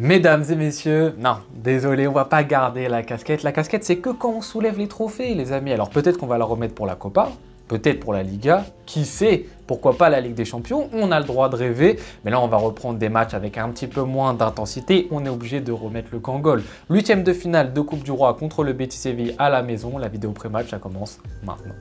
Mesdames et messieurs, non, désolé, on va pas garder la casquette. La casquette, c'est que quand on soulève les trophées, les amis. Alors peut-être qu'on va la remettre pour la Copa, peut-être pour la Liga, qui sait, pourquoi pas la Ligue des Champions, on a le droit de rêver. Mais là, on va reprendre des matchs avec un petit peu moins d'intensité. On est obligé de remettre le Kangol. 8e de finale de Coupe du Roi contre le Betis Séville à la maison. La vidéo pré-match, ça commence maintenant.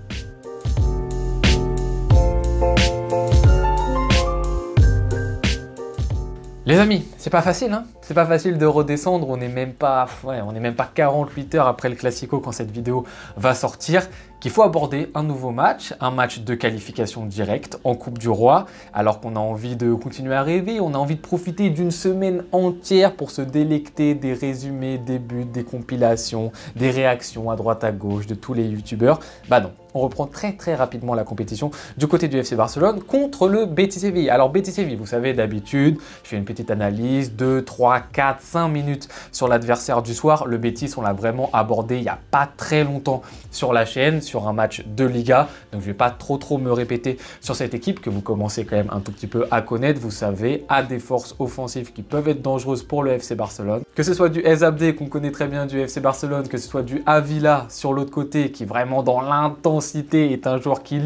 Les amis, c'est pas facile, hein? C'est pas facile de redescendre, on n'est même pas 48 heures après le Classico quand cette vidéo va sortir, qu'il faut aborder un nouveau match, un match de qualification directe en Coupe du Roi, alors qu'on a envie de continuer à rêver, on a envie de profiter d'une semaine entière pour se délecter des résumés, des buts, des compilations, des réactions à droite à gauche de tous les youtubeurs. Bah non, on reprend très rapidement la compétition du côté du FC Barcelone contre le Betis Séville. Alors Betis Séville, vous savez d'habitude, je fais une petite analyse, 2, 3, 4, 5 minutes sur l'adversaire du soir. Le Betis, on l'a vraiment abordé il n'y a pas très longtemps sur la chaîne, sur un match de Liga. Donc je ne vais pas trop me répéter sur cette équipe que vous commencez quand même un tout petit peu à connaître. Vous savez, a des forces offensives qui peuvent être dangereuses pour le FC Barcelone. Que ce soit du Ezabde qu'on connaît très bien du FC Barcelone, que ce soit du Avila sur l'autre côté qui vraiment dans l'intensité est un joueur qui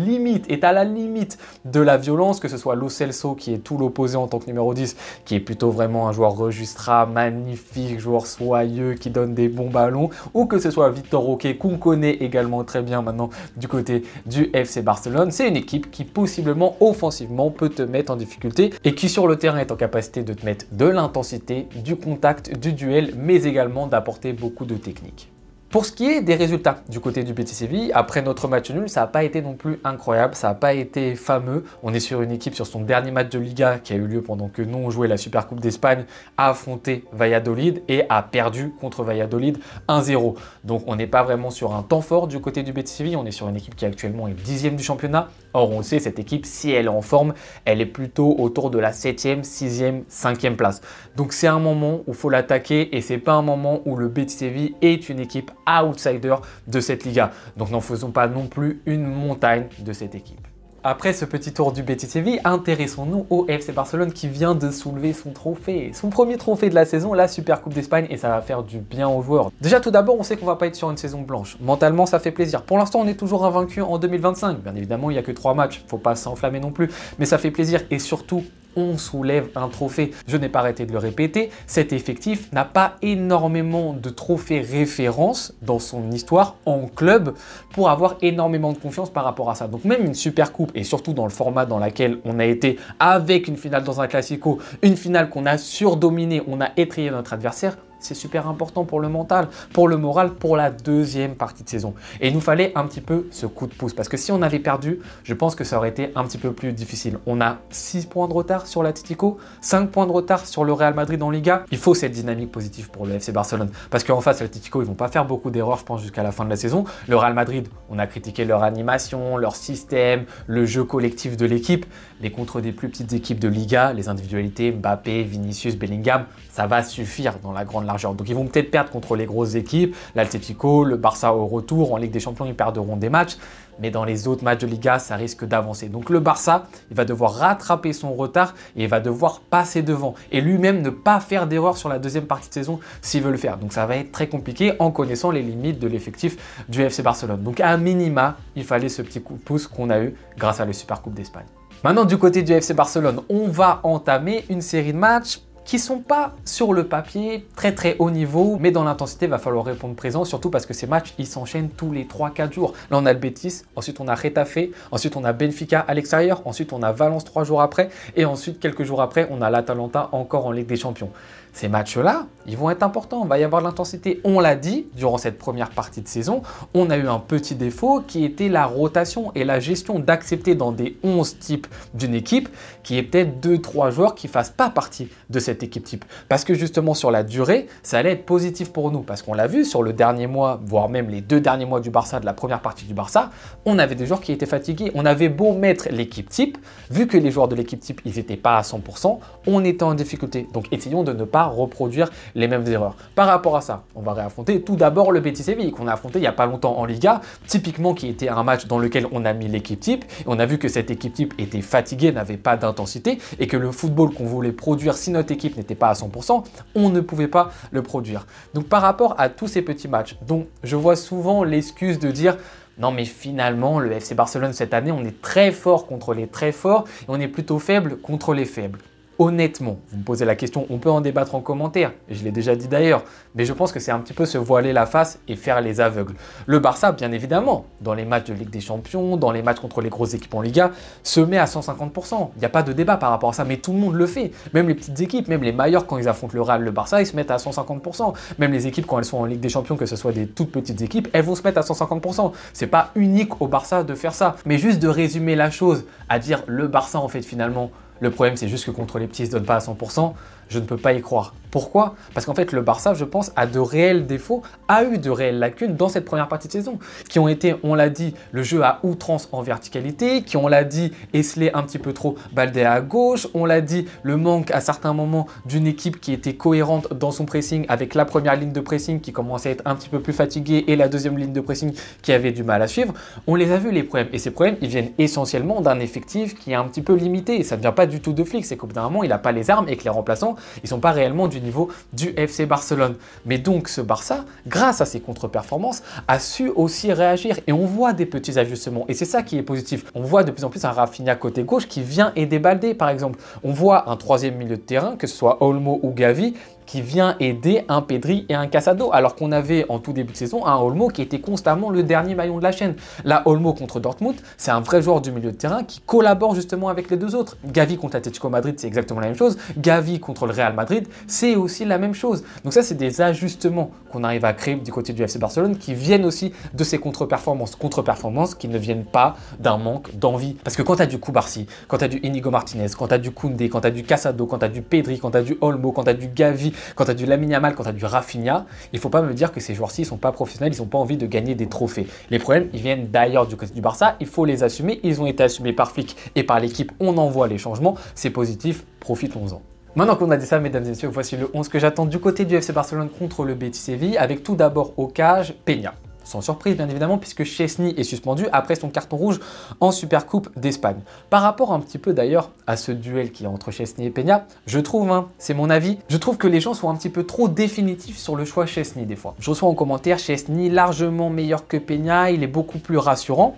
est à la limite de la violence, que ce soit Lo Celso qui est tout l'opposé en tant que numéro 10, qui est plutôt vraiment un joueur registra, magnifique, joueur soyeux qui donne des bons ballons, ou que ce soit Victor Roque qu'on connaît également très bien maintenant du côté du FC Barcelone. C'est une équipe qui possiblement offensivement peut te mettre en difficulté et qui sur le terrain est en capacité de te mettre de l'intensité, du contact, du duel, mais également d'apporter beaucoup de technique. Pour ce qui est des résultats du côté du Betis Séville, après notre match nul, ça n'a pas été non plus incroyable, ça n'a pas été fameux. On est sur une équipe sur son dernier match de Liga qui a eu lieu pendant que nous on jouait la Super Coupe d'Espagne, a affronté Valladolid et a perdu contre Valladolid 1-0. Donc on n'est pas vraiment sur un temps fort du côté du Betis Séville, on est sur une équipe qui actuellement est 10e du championnat. Or on le sait, cette équipe, si elle est en forme, elle est plutôt autour de la 7e, 6e, 5e place. Donc c'est un moment où il faut l'attaquer et c'est pas un moment où le Betis Séville est une équipe outsider de cette Liga. Donc n'en faisons pas non plus une montagne de cette équipe. Après ce petit tour du Betis Séville, intéressons-nous au FC Barcelone qui vient de soulever son trophée. Son premier trophée de la saison, la Super Coupe d'Espagne, et ça va faire du bien aux joueurs. Déjà tout d'abord, on sait qu'on va pas être sur une saison blanche. Mentalement, ça fait plaisir. Pour l'instant, on est toujours invaincu en 2025. Bien évidemment, il n'y a que 3 matchs, faut pas s'enflammer non plus, mais ça fait plaisir et surtout, on soulève un trophée. Je n'ai pas arrêté de le répéter, cet effectif n'a pas énormément de trophées références dans son histoire en club pour avoir énormément de confiance par rapport à ça. Donc même une super coupe et surtout dans le format dans lequel on a été avec une finale dans un classico, une finale qu'on a surdominée, on a étrillé notre adversaire, c'est super important pour le mental, pour le moral, pour la deuxième partie de saison. Et il nous fallait un petit peu ce coup de pouce parce que si on avait perdu, je pense que ça aurait été un petit peu plus difficile. On a 6 points de retard sur l'Atlético, 5 points de retard sur le Real Madrid en Liga. Il faut cette dynamique positive pour le FC Barcelone parce qu'en face, l'Atlético, ils vont pas faire beaucoup d'erreurs, je pense, jusqu'à la fin de la saison. Le Real Madrid, on a critiqué leur animation, leur système, le jeu collectif de l'équipe. Mais contre des plus petites équipes de Liga, les individualités, Mbappé, Vinicius, Bellingham, ça va suffire dans la grande largeur. Donc ils vont peut-être perdre contre les grosses équipes, l'Atlético, le Barça au retour, en Ligue des Champions ils perdront des matchs, mais dans les autres matchs de Liga ça risque d'avancer. Donc le Barça, il va devoir rattraper son retard et il va devoir passer devant et lui-même ne pas faire d'erreur sur la deuxième partie de saison s'il veut le faire. Donc ça va être très compliqué en connaissant les limites de l'effectif du FC Barcelone. Donc à minima, il fallait ce petit coup de pouce qu'on a eu grâce à la Super Coupe d'Espagne. Maintenant du côté du FC Barcelone, on va entamer une série de matchs qui sont pas sur le papier très haut niveau, mais dans l'intensité, il va falloir répondre présent, surtout parce que ces matchs, ils s'enchaînent tous les 3-4 jours. Là, on a le Betis, ensuite on a Getafe, ensuite on a Benfica à l'extérieur, ensuite on a Valence 3 jours après, et ensuite quelques jours après, on a l'Atalanta encore en Ligue des Champions. Ces matchs-là, ils vont être importants, il va y avoir de l'intensité. On l'a dit, durant cette première partie de saison, on a eu un petit défaut qui était la rotation et la gestion d'accepter dans des 11 types d'une équipe qui est peut-être 2-3 joueurs qui ne fassent pas partie de cette équipe type. Parce que justement sur la durée, ça allait être positif pour nous. Parce qu'on l'a vu sur le dernier mois, voire même les 2 derniers mois du Barça, de la première partie du Barça, on avait des joueurs qui étaient fatigués. On avait beau mettre l'équipe type, vu que les joueurs de l'équipe type, ils n'étaient pas à 100%, on était en difficulté. Donc essayons de ne pas reproduire les mêmes erreurs. Par rapport à ça, on va réaffronter tout d'abord le Betis Séville qu'on a affronté il n'y a pas longtemps en Liga, typiquement qui était un match dans lequel on a mis l'équipe type et on a vu que cette équipe type était fatiguée, n'avait pas d'intensité et que le football qu'on voulait produire si notre équipe l'équipe n'était pas à 100%, on ne pouvait pas le produire. Donc par rapport à tous ces petits matchs, dont je vois souvent l'excuse de dire non mais finalement le FC Barcelone cette année on est très fort contre les très forts et on est plutôt faible contre les faibles. Honnêtement, vous me posez la question, on peut en débattre en commentaire, je l'ai déjà dit d'ailleurs, mais je pense que c'est un petit peu se voiler la face et faire les aveugles. Le Barça, bien évidemment, dans les matchs de Ligue des Champions, dans les matchs contre les grosses équipes en Liga, se met à 150%. Il n'y a pas de débat par rapport à ça, mais tout le monde le fait. Même les petites équipes, même les Mallorca quand ils affrontent le Real, le Barça, ils se mettent à 150%. Même les équipes quand elles sont en Ligue des Champions, que ce soit des toutes petites équipes, elles vont se mettre à 150%. C'est pas unique au Barça de faire ça, mais juste de résumer la chose, à dire le Barça en fait finalement, le problème, c'est juste que contre les petits, ils ne se donnent pas à 100%. Je ne peux pas y croire. Pourquoi? Parce qu'en fait, le Barça, je pense, a de réels défauts, a eu de réelles lacunes dans cette première partie de saison, qui ont été, on l'a dit, le jeu à outrance en verticalité, qui, on l'a dit, esselé un petit peu trop Baldé à gauche, on l'a dit, le manque à certains moments d'une équipe qui était cohérente dans son pressing, avec la première ligne de pressing qui commençait à être un petit peu plus fatiguée et la deuxième ligne de pressing qui avait du mal à suivre. On les a vus, les problèmes. Et ces problèmes, ils viennent essentiellement d'un effectif qui est un petit peu limité. Et ça ne vient pas du tout de Flick, c'est qu'au bout d'un moment, il n'a pas les armes et que les remplaçants, ils ne sont pas réellement du niveau du FC Barcelone. Mais donc ce Barça, grâce à ses contre-performances, a su aussi réagir et on voit des petits ajustements et c'est ça qui est positif. On voit de plus en plus un Rafinha côté gauche qui vient aider Baldé par exemple. On voit un troisième milieu de terrain, que ce soit Olmo ou Gavi, qui vient aider un Pedri et un Casado, alors qu'on avait en tout début de saison un Olmo qui était constamment le dernier maillon de la chaîne. Là, Olmo contre Dortmund, c'est un vrai joueur du milieu de terrain qui collabore justement avec les deux autres. Gavi contre Atlético Madrid, c'est exactement la même chose. Gavi contre le Real Madrid, c'est aussi la même chose. Donc ça, c'est des ajustements qu'on arrive à créer du côté du FC Barcelone qui viennent aussi de ces contre-performances. Contre-performances qui ne viennent pas d'un manque d'envie. Parce que quand tu as du Cubarsí, quand tu as du Inigo Martinez, quand tu as du Koundé, quand tu as du Casado, quand tu as du Pedri, quand tu as du Olmo, quand tu as du Gavi, quand tu as du Lamine Yamal, quand tu as du Rafinha, il ne faut pas me dire que ces joueurs-ci ne sont pas professionnels, ils n'ont pas envie de gagner des trophées. Les problèmes, ils viennent d'ailleurs du côté du Barça, il faut les assumer, ils ont été assumés par Flick et par l'équipe, on en voit les changements, c'est positif, profitons-en. Maintenant qu'on a dit ça, mesdames et messieurs, voici le 11 que j'attends du côté du FC Barcelone contre le Betis Séville, avec tout d'abord au cage, Peña. Sans surprise, bien évidemment, puisque Szczęsny est suspendu après son carton rouge en Supercoupe d'Espagne. Par rapport un petit peu d'ailleurs à ce duel qui est entre Szczęsny et Peña, je trouve, c'est mon avis, je trouve que les gens sont un petit peu trop définitifs sur le choix Szczęsny des fois. Je reçois en commentaire Szczęsny largement meilleur que Peña, il est beaucoup plus rassurant.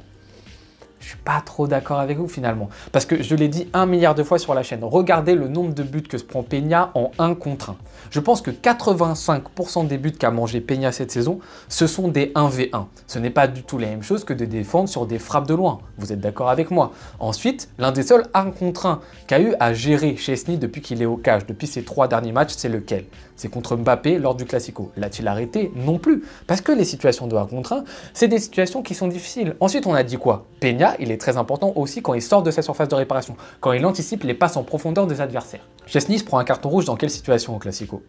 Je suis pas trop d'accord avec vous finalement. Parce que je l'ai dit 1 milliard de fois sur la chaîne. Regardez le nombre de buts que se prend Peña en 1 contre 1. Je pense que 85% des buts qu'a mangé Peña cette saison, ce sont des 1v1. Ce n'est pas du tout la même chose que de défendre sur des frappes de loin. Vous êtes d'accord avec moi? Ensuite, l'un des seuls 1 contre 1 qu'a eu à gérer Szczęsny depuis qu'il est au cage, depuis ses 3 derniers matchs, c'est lequel? C'est contre Mbappé lors du Classico. L'a-t-il arrêté? Non plus. Parce que les situations de 1 contre 1, c'est des situations qui sont difficiles. Ensuite, on a dit quoi? Peña, il est très important aussi quand il sort de sa surface de réparation, quand il anticipe les passes en profondeur des adversaires. Szczęsny se prend un carton rouge dans quelle situation au Classico?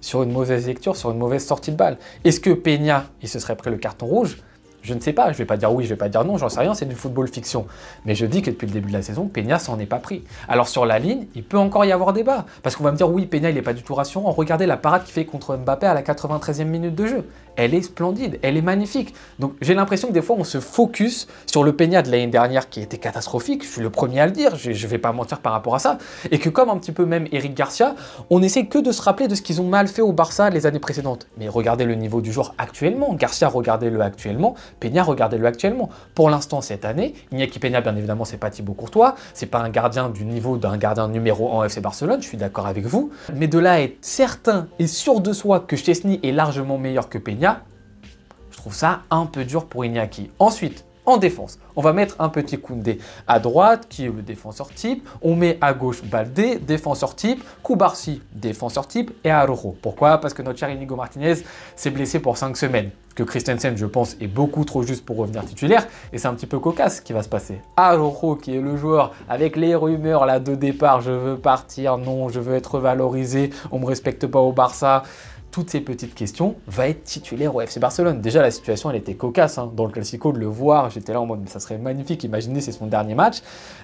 Sur une mauvaise lecture, sur une mauvaise sortie de balle. Est-ce que Peña, il se serait pris le carton rouge? Je ne sais pas, je ne vais pas dire oui, je ne vais pas dire non, j'en sais rien, c'est du football fiction. Mais je dis que depuis le début de la saison, Peña s'en est pas pris. Alors sur la ligne, il peut encore y avoir débat. Parce qu'on va me dire oui, Peña il n'est pas du tout rassurant. Regardez la parade qu'il fait contre Mbappé à la 93e minute de jeu. Elle est splendide, elle est magnifique. Donc j'ai l'impression que des fois on se focus sur le Peña de l'année dernière qui était catastrophique, je suis le premier à le dire, je ne vais pas mentir par rapport à ça. Et que comme un petit peu même Eric Garcia, on essaie que de se rappeler de ce qu'ils ont mal fait au Barça les années précédentes. Mais regardez le niveau du joueur actuellement. Garcia, regardez-le actuellement. Peña, regardez-le actuellement. Pour l'instant, cette année, Iñaki Peña, bien évidemment, c'est pas Thibaut Courtois, c'est pas un gardien du niveau d'un gardien numéro 1 en FC Barcelone, je suis d'accord avec vous. Mais de là à être certain et sûr de soi que Szczęsny est largement meilleur que Peña, je trouve ça un peu dur pour Iñaki. Ensuite, en défense, on va mettre un petit Koundé à droite, qui est le défenseur type. On met à gauche Baldé, défenseur type. Cubarsí, défenseur type. Et Araujo. Pourquoi? Parce que notre cher Inigo Martinez s'est blessé pour 5 semaines. Que Christensen, je pense, est beaucoup trop juste pour revenir titulaire. Et c'est un petit peu cocasse ce qui va se passer. Araujo, qui est le joueur avec les rumeurs là de départ. Je veux partir, non, je veux être valorisé. On ne me respecte pas au Barça. Toutes ces petites questions, va être titulaire au FC Barcelone. Déjà, la situation, elle était cocasse. Dans le Classico, de le voir, j'étais là en mode, mais ça serait magnifique. Imaginez, c'est son dernier match.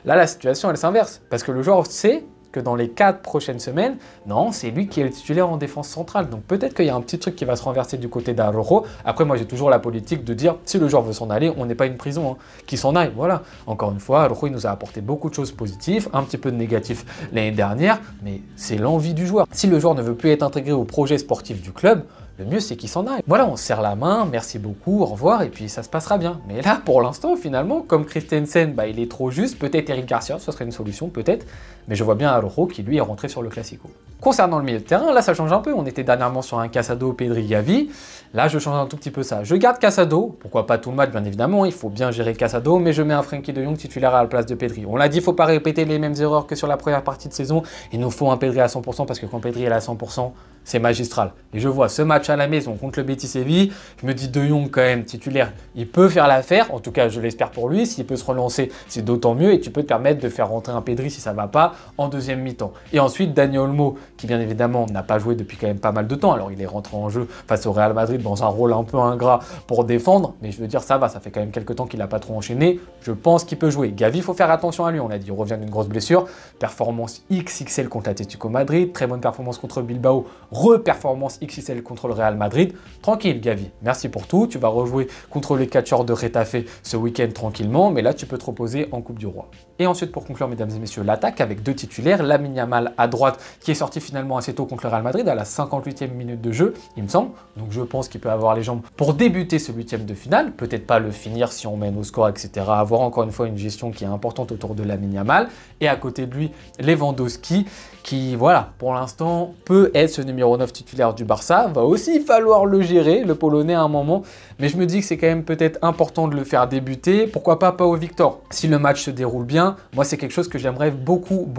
Là, la situation, elle s'inverse. Parce que le joueur sait que dans les 4 prochaines semaines, non, c'est lui qui est le titulaire en défense centrale. Donc peut-être qu'il y a un petit truc qui va se renverser du côté d'Araujo. Après, moi, j'ai toujours la politique de dire, si le joueur veut s'en aller, on n'est pas une prison, hein, qu'il s'en aille. Voilà. Encore une fois, Araujo, il nous a apporté beaucoup de choses positives, un petit peu de négatifs l'année dernière, mais c'est l'envie du joueur. Si le joueur ne veut plus être intégré au projet sportif du club, le mieux c'est qu'il s'en aille. Voilà, on se serre la main, merci beaucoup, au revoir, et puis ça se passera bien. Mais là, pour l'instant, finalement, comme Christensen, il est trop juste, peut-être Eric Garcia, ce serait une solution, peut-être, mais je vois bien Araujo qui, lui, est rentré sur le Classico. Concernant le milieu de terrain, là, ça change un peu. On était dernièrement sur un Casado, Pedri, Gavi. Là, je change un tout petit peu ça. Je garde Casado, pourquoi pas tout le match, bien évidemment, il faut bien gérer Casado, mais je mets un Frenkie de Jong titulaire à la place de Pedri. On l'a dit, il ne faut pas répéter les mêmes erreurs que sur la première partie de saison. Il nous faut un Pedri à 100%, parce que quand Pedri est à 100%, c'est magistral. Et je vois ce match à la maison contre le Betis Séville, je me dis De Jong quand même titulaire, il peut faire l'affaire, en tout cas je l'espère pour lui, s'il peut se relancer c'est d'autant mieux et tu peux te permettre de faire rentrer un Pedri si ça va pas en deuxième mi-temps. Et ensuite Dani Olmo qui bien évidemment n'a pas joué depuis quand même pas mal de temps, alors il est rentré en jeu face au Real Madrid dans un rôle un peu ingrat pour défendre, mais je veux dire ça va, ça fait quand même quelques temps qu'il n'a pas trop enchaîné, je pense qu'il peut jouer. Gavi, il faut faire attention à lui, on l'a dit, il revient d'une grosse blessure, performance XXL contre l'Atlético Madrid, très bonne performance contre Bilbao, re-performance XXL contre le Real Madrid. Tranquille Gavi, merci pour tout, tu vas rejouer contre les catcheurs de Retafe ce week-end tranquillement, mais là tu peux te reposer en Coupe du Roi. Et ensuite pour conclure mesdames et messieurs, l'attaque avec 2 titulaires, Lamine Yamal à droite qui est sorti finalement assez tôt contre le Real Madrid à la 58e minute de jeu, il me semble, donc je pense qu'il peut avoir les jambes pour débuter ce 8e de finale, peut-être pas le finir si on mène au score, etc. Avoir encore une fois une gestion qui est importante autour de Lamine Yamal, et à côté de lui Lewandowski qui, voilà, pour l'instant, peut être ce numéro 9 titulaire du Barça. Va aussi falloir le gérer, le Polonais, à un moment. Mais je me dis que c'est quand même peut-être important de le faire débuter. Pourquoi pas Pau Victor? Si le match se déroule bien, moi, c'est quelque chose que j'aimerais beaucoup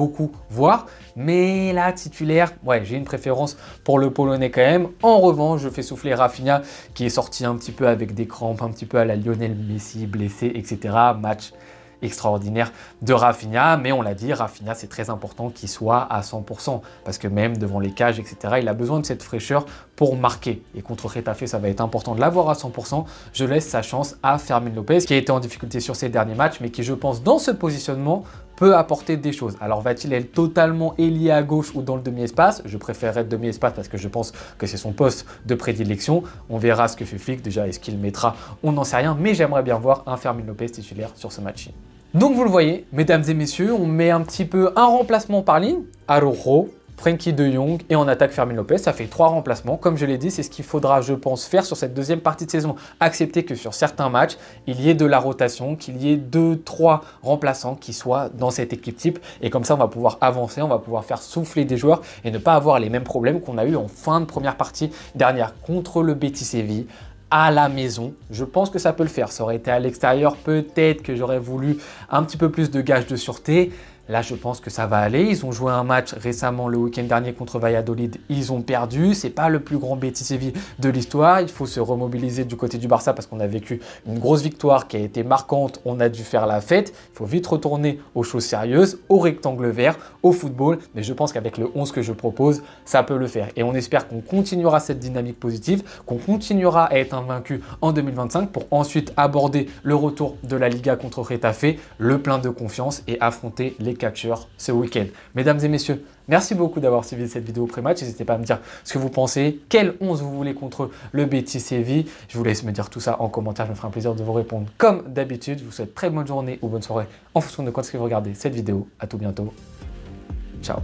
voir. Mais là, titulaire, ouais, j'ai une préférence pour le Polonais quand même. En revanche, je fais souffler Rafinha, qui est sorti un petit peu avec des crampes, un petit peu à la Lionel Messi, blessé, etc. Match extraordinaire de Rafinha, mais on l'a dit, Rafinha c'est très important qu'il soit à 100% parce que même devant les cages, etc., il a besoin de cette fraîcheur pour marquer. Et contre Retafe, ça va être important de l'avoir à 100%. Je laisse sa chance à Fermin Lopez qui a été en difficulté sur ses derniers matchs, mais qui, je pense, dans ce positionnement, peut apporter des choses. Alors va-t-il être totalement ailier à gauche ou dans le demi-espace? Je préférerais être demi-espace parce que je pense que c'est son poste de prédilection. On verra ce que fait Flick. Déjà, est-ce qu'il mettra? On n'en sait rien, mais j'aimerais bien voir un Fermin Lopez titulaire sur ce match-ci. Donc vous le voyez, mesdames et messieurs, on met un petit peu un remplacement par ligne, Araujo, Frenkie de Jong et en attaque Fermin Lopez, ça fait 3 remplacements. Comme je l'ai dit, c'est ce qu'il faudra, je pense, faire sur cette deuxième partie de saison. Accepter que sur certains matchs, il y ait de la rotation, qu'il y ait 2-3 remplaçants qui soient dans cette équipe type. Et comme ça, on va pouvoir avancer, on va pouvoir faire souffler des joueurs et ne pas avoir les mêmes problèmes qu'on a eu en fin de première partie dernière contre le Betis Séville. À la maison, je pense que ça peut le faire. Ça aurait été à l'extérieur, peut-être que j'aurais voulu un petit peu plus de gages de sûreté. Là, je pense que ça va aller. Ils ont joué un match récemment le week-end dernier contre Valladolid. Ils ont perdu. C'est pas le plus grand Betis Séville de l'histoire. Il faut se remobiliser du côté du Barça parce qu'on a vécu une grosse victoire qui a été marquante. On a dû faire la fête. Il faut vite retourner aux choses sérieuses, au rectangle vert, au football. Mais je pense qu'avec le 11 que je propose, ça peut le faire. Et on espère qu'on continuera cette dynamique positive, qu'on continuera à être invaincu en 2025 pour ensuite aborder le retour de la Liga contre Retafe, le plein de confiance et affronter les catcheurs ce week-end. Mesdames et messieurs, merci beaucoup d'avoir suivi cette vidéo pré-match. N'hésitez pas à me dire ce que vous pensez, quel 11 vous voulez contre le Betis Séville. Je vous laisse me dire tout ça en commentaire, je me ferai un plaisir de vous répondre comme d'habitude. Je vous souhaite très bonne journée ou bonne soirée en fonction de quand est-ce que vous regardez cette vidéo. À tout bientôt. Ciao.